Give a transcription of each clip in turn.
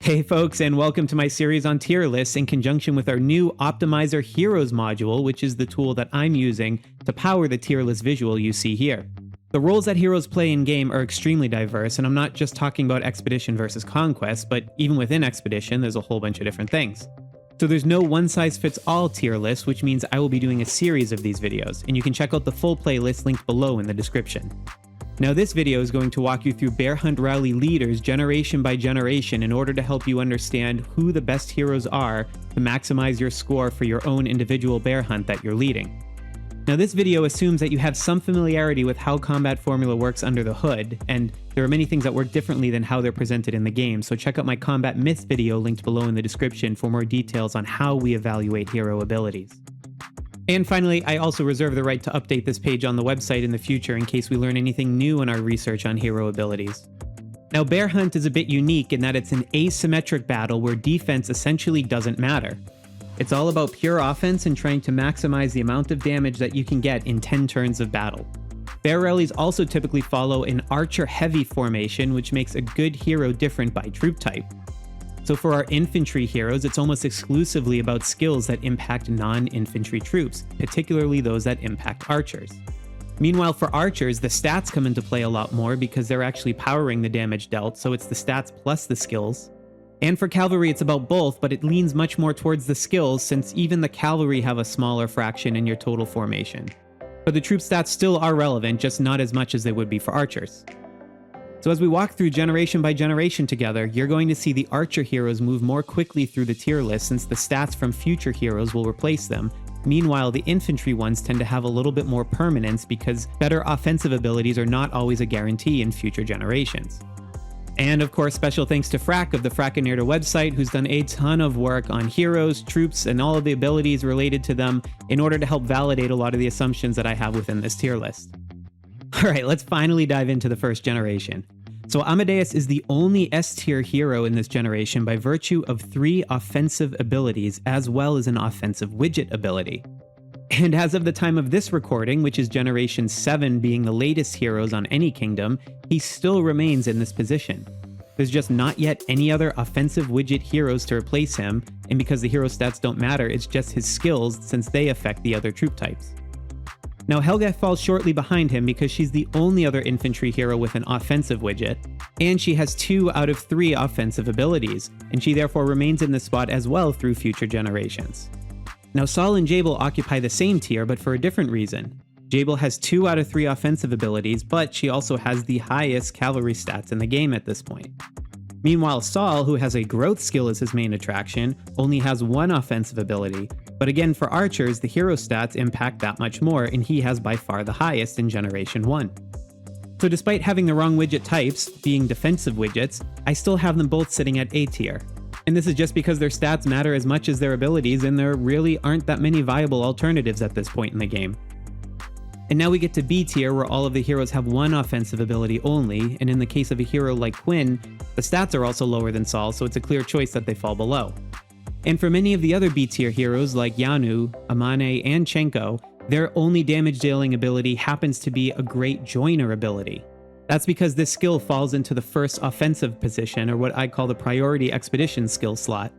Hey folks, and welcome to my series on tier lists in conjunction with our new Optimizer Heroes module, which is the tool that I'm using to power the tier list visual you see here. The roles that heroes play in-game are extremely diverse, and I'm not just talking about Expedition versus Conquest, but even within Expedition, there's a whole bunch of different things. So there's no one-size-fits-all tier list, which means I will be doing a series of these videos, and you can check out the full playlist linked below in the description. Now this video is going to walk you through Bear Hunt Rally leaders generation by generation in order to help you understand who the best heroes are to maximize your score for your own individual bear hunt that you're leading. Now this video assumes that you have some familiarity with how combat formula works under the hood, and there are many things that work differently than how they're presented in the game, so check out my Combat Myths video linked below in the description for more details on how we evaluate hero abilities. And finally, I also reserve the right to update this page on the website in the future in case we learn anything new in our research on hero abilities. Now Bear Hunt is a bit unique in that it's an asymmetric battle where defense essentially doesn't matter. It's all about pure offense and trying to maximize the amount of damage that you can get in 10 turns of battle. Bear rallies also typically follow an archer-heavy formation, which makes a good hero different by troop type. So for our infantry heroes, it's almost exclusively about skills that impact non-infantry troops, particularly those that impact archers. Meanwhile, for archers, the stats come into play a lot more because they're actually powering the damage dealt, so it's the stats plus the skills. And for cavalry, it's about both, but it leans much more towards the skills since even the cavalry have a smaller fraction in your total formation. But the troop stats still are relevant, just not as much as they would be for archers. So as we walk through generation by generation together, you're going to see the archer heroes move more quickly through the tier list since the stats from future heroes will replace them. Meanwhile, the infantry ones tend to have a little bit more permanence because better offensive abilities are not always a guarantee in future generations. And of course, special thanks to Frack of the Frackenator website, who's done a ton of work on heroes, troops, and all of the abilities related to them in order to help validate a lot of the assumptions that I have within this tier list. Alright, let's finally dive into the first generation. So Amadeus is the only S-tier hero in this generation by virtue of 3 offensive abilities as well as an offensive widget ability. And as of the time of this recording, which is Generation 7 being the latest heroes on any kingdom, he still remains in this position. There's just not yet any other offensive widget heroes to replace him, and because the hero stats don't matter, it's just his skills since they affect the other troop types. Now Helga falls shortly behind him because she's the only other infantry hero with an offensive widget, and she has 2 out of 3 offensive abilities, and she therefore remains in this spot as well through future generations. Now Saul and Jabel occupy the same tier, but for a different reason. Jabel has 2 out of 3 offensive abilities, but she also has the highest cavalry stats in the game at this point. Meanwhile, Saul, who has a growth skill as his main attraction, only has 1 offensive ability, but again for archers, the hero stats impact that much more, and he has by far the highest in Generation 1. So despite having the wrong widget types, being defensive widgets, I still have them both sitting at A tier. And this is just because their stats matter as much as their abilities, and there really aren't that many viable alternatives at this point in the game. And now we get to B tier, where all of the heroes have 1 offensive ability only, and in the case of a hero like Quinn, the stats are also lower than Saul, so it's a clear choice that they fall below. And for many of the other B tier heroes like Yanu, Amane, and Chenko, their only damage dealing ability happens to be a great joiner ability. That's because this skill falls into the first offensive position, or what I call the priority expedition skill slot.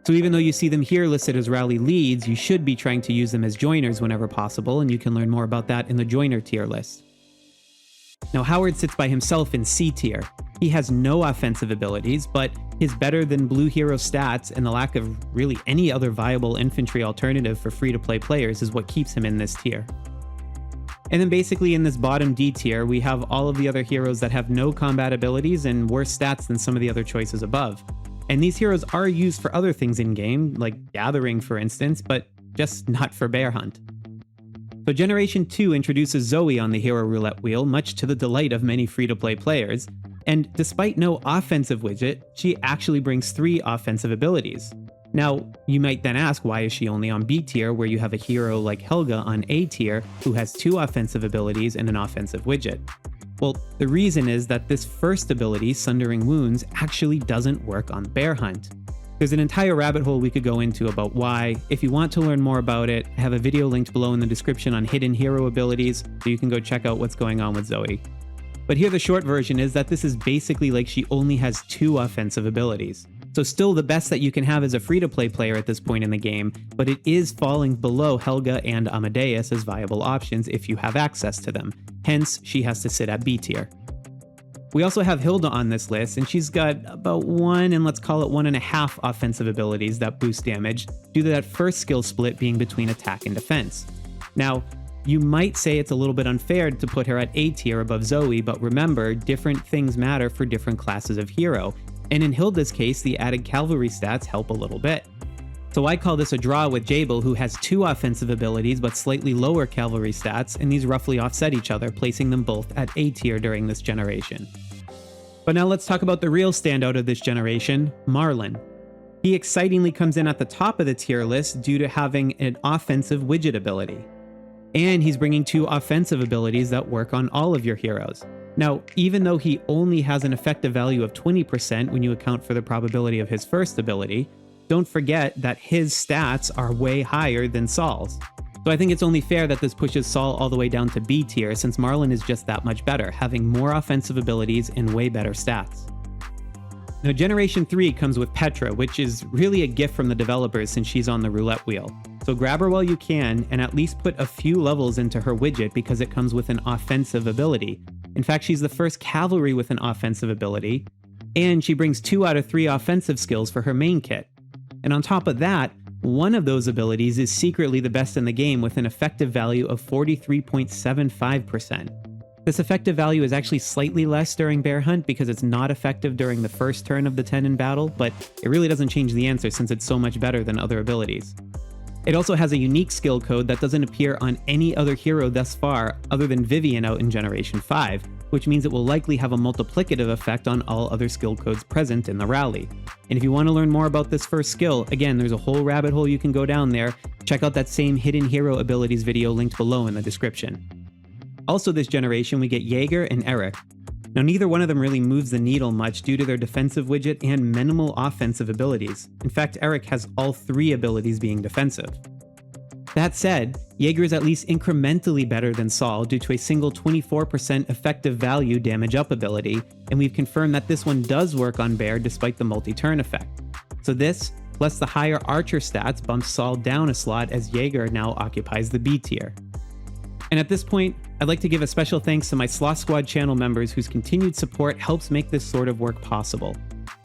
So even though you see them here listed as rally leads, you should be trying to use them as joiners whenever possible, and you can learn more about that in the joiner tier list. Now Howard sits by himself in C tier. He has no offensive abilities, but his better than blue hero stats and the lack of really any other viable infantry alternative for free-to-play players is what keeps him in this tier. And then basically in this bottom D tier, we have all of the other heroes that have no combat abilities and worse stats than some of the other choices above. And these heroes are used for other things in-game, like gathering for instance, but just not for bear hunt. So Generation 2 introduces Zoe on the hero roulette wheel, much to the delight of many free-to-play players, and despite no offensive widget, she actually brings 3 offensive abilities. Now, you might then ask, why is she only on B tier where you have a hero like Helga on A tier who has 2 offensive abilities and an offensive widget? Well, the reason is that this first ability, Sundering Wounds, actually doesn't work on bear hunt. There's an entire rabbit hole we could go into about why. If you want to learn more about it, I have a video linked below in the description on hidden hero abilities, so you can go check out what's going on with Zoe. But here the short version is that this is basically like she only has 2 offensive abilities. So still the best that you can have as a free-to-play player at this point in the game, but it is falling below Helga and Amadeus as viable options if you have access to them. Hence, she has to sit at B tier. We also have Hilda on this list, and she's got about 1 and let's call it 1.5 offensive abilities that boost damage due to that first skill split being between attack and defense. Now, you might say it's a little bit unfair to put her at A tier above Zoe, but remember, different things matter for different classes of hero, and in Hilda's case, the added cavalry stats help a little bit. So I call this a draw with Jabel, who has 2 offensive abilities but slightly lower cavalry stats, and these roughly offset each other, placing them both at A tier during this generation. But now let's talk about the real standout of this generation, Marlon. He excitingly comes in at the top of the tier list due to having an offensive widget ability. And he's bringing 2 offensive abilities that work on all of your heroes. Now, even though he only has an effective value of 20% when you account for the probability of his first ability, don't forget that his stats are way higher than Saul's. So I think it's only fair that this pushes Saul all the way down to B tier since Marlon is just that much better, having more offensive abilities and way better stats. Now Generation 3 comes with Petra, which is really a gift from the developers since she's on the roulette wheel. So grab her while you can and at least put a few levels into her widget because it comes with an offensive ability. In fact, she's the first cavalry with an offensive ability, and she brings 2 out of 3 offensive skills for her main kit. And on top of that, one of those abilities is secretly the best in the game with an effective value of 43.75%. This effective value is actually slightly less during Bear Hunt because it's not effective during the first turn of the 10 in battle, but it really doesn't change the answer since it's so much better than other abilities. It also has a unique skill code that doesn't appear on any other hero thus far other than Vivian out in Generation 5, which means it will likely have a multiplicative effect on all other skill codes present in the rally. And if you want to learn more about this first skill, again, there's a whole rabbit hole you can go down there. Check out that same hidden hero abilities video linked below in the description. Also this generation, we get Jaeger and Eric. Now neither one of them really moves the needle much due to their defensive widget and minimal offensive abilities. In fact, Eric has all 3 abilities being defensive. That said, Jaeger is at least incrementally better than Saul due to a single 24% effective value damage up ability, and we've confirmed that this one does work on Bear despite the multi-turn effect. So this, plus the higher archer stats, bumps Saul down a slot as Jaeger now occupies the B tier. And at this point, I'd like to give a special thanks to my Sloth Squad channel members whose continued support helps make this sort of work possible.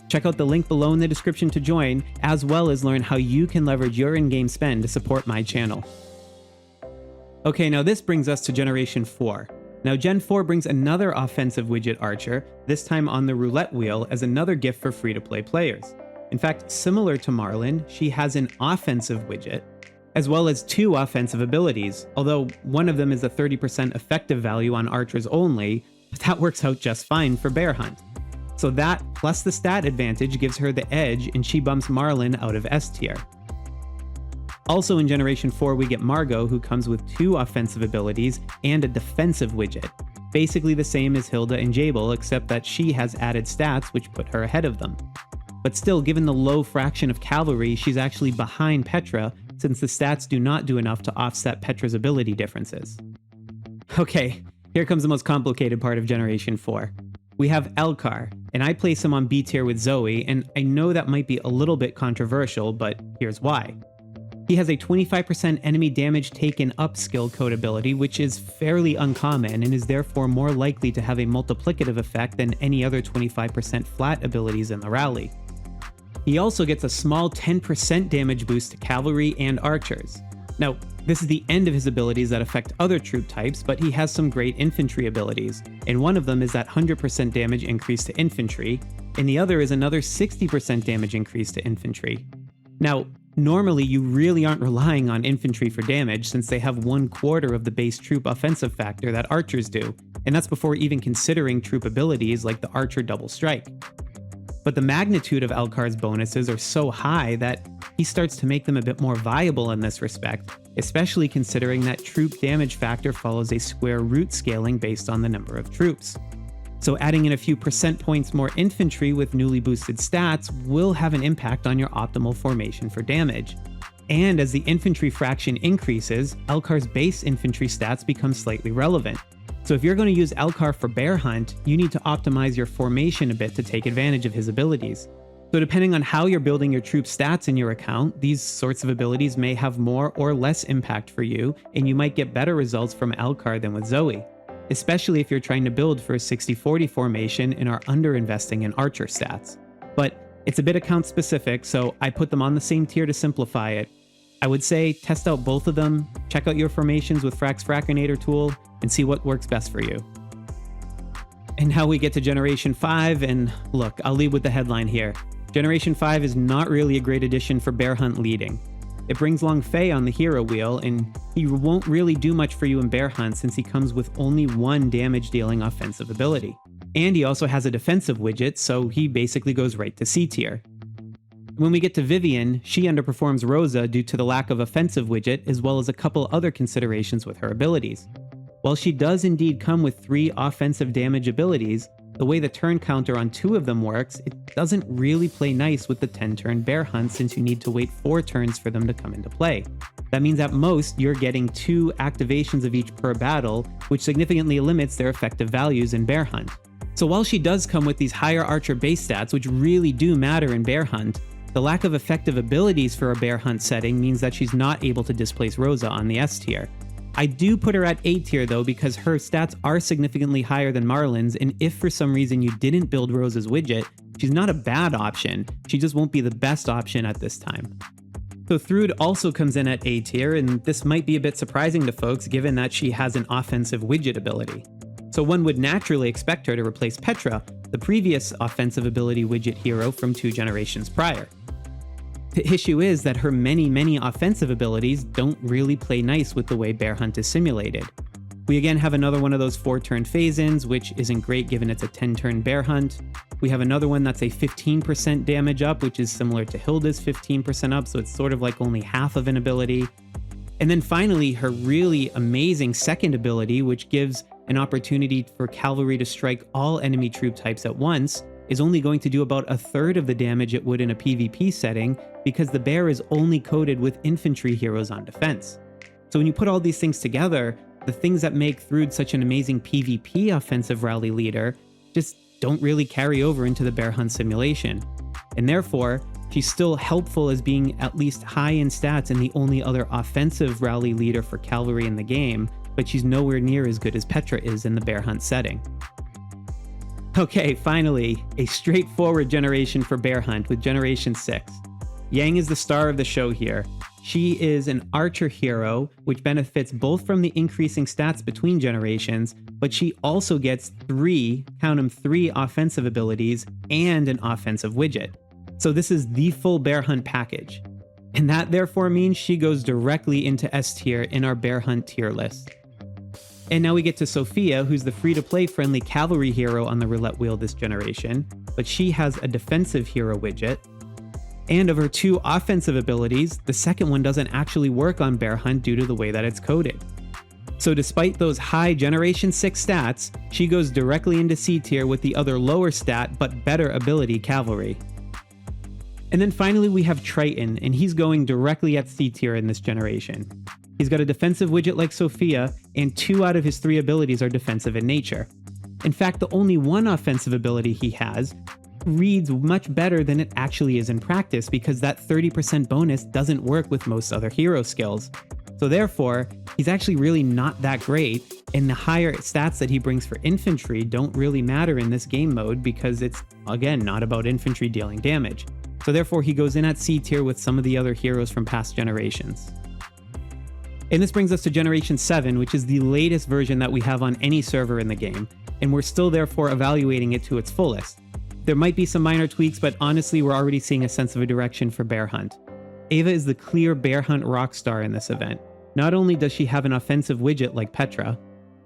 Check out the link below in the description to join, as well as learn how you can leverage your in-game spend to support my channel. Okay, now this brings us to Generation 4. Now Gen 4 brings another offensive widget archer, this time on the roulette wheel as another gift for free-to-play players. In fact, similar to Marlon, she has an offensive widget, as well as 2 offensive abilities, although one of them is a 30% effective value on archers only, but that works out just fine for Bear Hunt. So that, plus the stat advantage, gives her the edge and she bumps Marlon out of S tier. Also in Generation 4 we get Margot, who comes with 2 offensive abilities and a defensive widget, basically the same as Hilda and Jabel except that she has added stats which put her ahead of them. But still, given the low fraction of cavalry, she's actually behind Petra, since the stats do not do enough to offset Petra's ability differences. Okay, here comes the most complicated part of Generation 4. We have Elcar, and I place him on B tier with Zoe, and I know that might be a little bit controversial, but here's why. He has a 25% enemy damage taken up skill code ability, which is fairly uncommon and is therefore more likely to have a multiplicative effect than any other 25% flat abilities in the rally. He also gets a small 10% damage boost to cavalry and archers. Now, this is the end of his abilities that affect other troop types, but he has some great infantry abilities, and one of them is that 100% damage increase to infantry, and the other is another 60% damage increase to infantry. Now, normally you really aren't relying on infantry for damage since they have 1/4 of the base troop offensive factor that archers do, and that's before even considering troop abilities like the archer double strike. But the magnitude of Elcar's bonuses are so high that he starts to make them a bit more viable in this respect, especially considering that troop damage factor follows a square root scaling based on the number of troops. So adding in a few percent points more infantry with newly boosted stats will have an impact on your optimal formation for damage. And as the infantry fraction increases, Elcar's base infantry stats become slightly relevant. So if you're going to use Elcar for Bear Hunt, you need to optimize your formation a bit to take advantage of his abilities. So depending on how you're building your troop stats in your account, these sorts of abilities may have more or less impact for you, and you might get better results from Elcar than with Zoe, especially if you're trying to build for a 60-40 formation and are underinvesting in archer stats. But it's a bit account specific, so I put them on the same tier to simplify it. I would say test out both of them, check out your formations with Frax Fracinator tool, and see what works best for you. And now we get to Generation 5, and look, I'll lead with the headline here. Generation 5 is not really a great addition for Bear Hunt leading. It brings Long Fei on the hero wheel, and he won't really do much for you in Bear Hunt since he comes with only one damage-dealing offensive ability. And he also has a defensive widget, so he basically goes right to C tier. When we get to Vivian, she underperforms Rosa due to the lack of offensive widget as well as a couple other considerations with her abilities. While she does indeed come with 3 offensive damage abilities, the way the turn counter on 2 of them works, it doesn't really play nice with the 10-turn Bear Hunt since you need to wait 4 turns for them to come into play. That means at most, you're getting 2 activations of each per battle, which significantly limits their effective values in Bear Hunt. So while she does come with these higher archer base stats, which really do matter in Bear Hunt, the lack of effective abilities for a Bear Hunt setting means that she's not able to displace Rosa on the S tier. I do put her at A tier though because her stats are significantly higher than Marlin's, and if for some reason you didn't build Rosa's widget, she's not a bad option, she just won't be the best option at this time. So Thrud also comes in at A tier, and this might be a bit surprising to folks given that she has an offensive widget ability. So one would naturally expect her to replace Petra, the previous offensive ability widget hero from 2 generations prior. The issue is that her many offensive abilities don't really play nice with the way Bear Hunt is simulated. We again have another one of those 4-turn phase-ins, which isn't great given it's a 10-turn Bear Hunt. We have another one that's a 15% damage up, which is similar to Hilda's 15% up, so it's sort of like only half of an ability. And then finally, her really amazing second ability, which gives an opportunity for cavalry to strike all enemy troop types at once, is only going to do about 1/3 of the damage it would in a PvP setting because the bear is only coded with infantry heroes on defense. So when you put all these things together, the things that make Thrud such an amazing PvP offensive rally leader just don't really carry over into the Bear Hunt simulation. And therefore, she's still helpful as being at least high in stats and the only other offensive rally leader for cavalry in the game, but she's nowhere near as good as Petra is in the Bear Hunt setting. Okay, finally, a straightforward generation for Bear Hunt with Generation 6. Yang is the star of the show here. She is an archer hero, which benefits both from the increasing stats between generations, but she also gets 3, count them 3 offensive abilities and an offensive widget. So this is the full Bear Hunt package. And that therefore means she goes directly into S tier in our Bear Hunt tier list. And now we get to Sophia, who's the free-to-play friendly cavalry hero on the roulette wheel this generation, but she has a defensive hero widget. And of her 2 offensive abilities, the second one doesn't actually work on Bear Hunt due to the way that it's coded. So despite those high Generation 6 stats, she goes directly into C tier with the other lower stat but better ability cavalry. And then finally we have Triton, and he's going directly at C tier in this generation. He's got a defensive widget like Sophia, and 2 out of his 3 abilities are defensive in nature. In fact, the only one offensive ability he has reads much better than it actually is in practice because that 30% bonus doesn't work with most other hero skills. So therefore, he's actually really not that great, and the higher stats that he brings for infantry don't really matter in this game mode because it's, again, not about infantry dealing damage. So therefore, he goes in at C tier with some of the other heroes from past generations. And this brings us to Generation 7, which is the latest version that we have on any server in the game, and we're still therefore evaluating it to its fullest. There might be some minor tweaks, but honestly we're already seeing a sense of a direction for Bear Hunt. Ava is the clear Bear Hunt rockstar in this event. Not only does she have an offensive widget like Petra,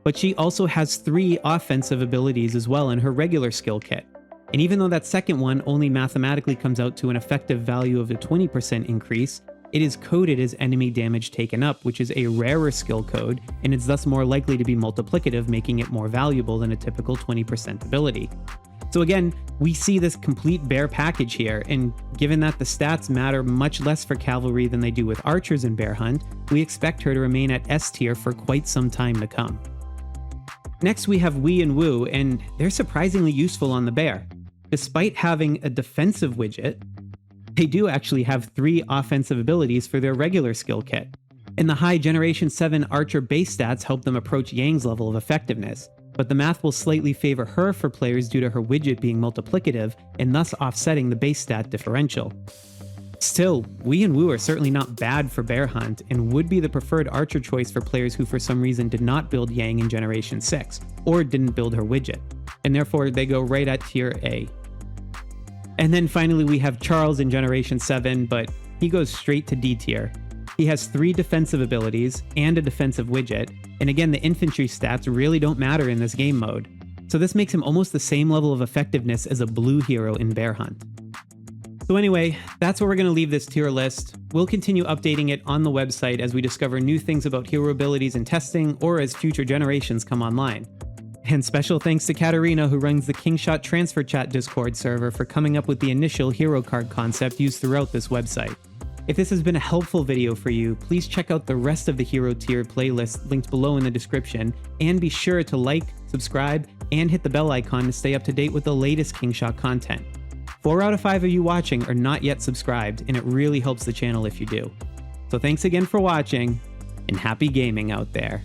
but she also has 3 offensive abilities as well in her regular skill kit. And even though that second one only mathematically comes out to an effective value of a 20% increase, it is coded as enemy damage taken up, which is a rarer skill code, and it's thus more likely to be multiplicative, making it more valuable than a typical 20% ability. So again, we see this complete bear package here, and given that the stats matter much less for cavalry than they do with archers in Bear Hunt, we expect her to remain at S tier for quite some time to come. Next we have Wei and Wu, and they're surprisingly useful on the bear. despite having a defensive widget, they do actually have 3 offensive abilities for their regular skill kit. And the high Generation 7 Archer base stats help them approach Yang's level of effectiveness, but the math will slightly favor her for players due to her widget being multiplicative and thus offsetting the base stat differential. Still, Wei and Wu are certainly not bad for Bear Hunt and would be the preferred Archer choice for players who for some reason did not build Yang in Generation 6, or didn't build her widget, and therefore they go right at tier A. And then finally we have Charles in Generation 7, but he goes straight to D tier. He has 3 defensive abilities and a defensive widget, and again the infantry stats really don't matter in this game mode, so this makes him almost the same level of effectiveness as a blue hero in Bear Hunt. So anyway, that's where we're going to leave this tier list. We'll continue updating it on the website as we discover new things about hero abilities in testing or as future generations come online. And special thanks to Katarina, who runs the Kingshot Transfer Chat Discord server, for coming up with the initial hero card concept used throughout this website. If this has been a helpful video for you, please check out the rest of the hero tier playlist linked below in the description, and be sure to like, subscribe, and hit the bell icon to stay up to date with the latest Kingshot content. 4 out of 5 of you watching are not yet subscribed, and it really helps the channel if you do. So thanks again for watching, and happy gaming out there.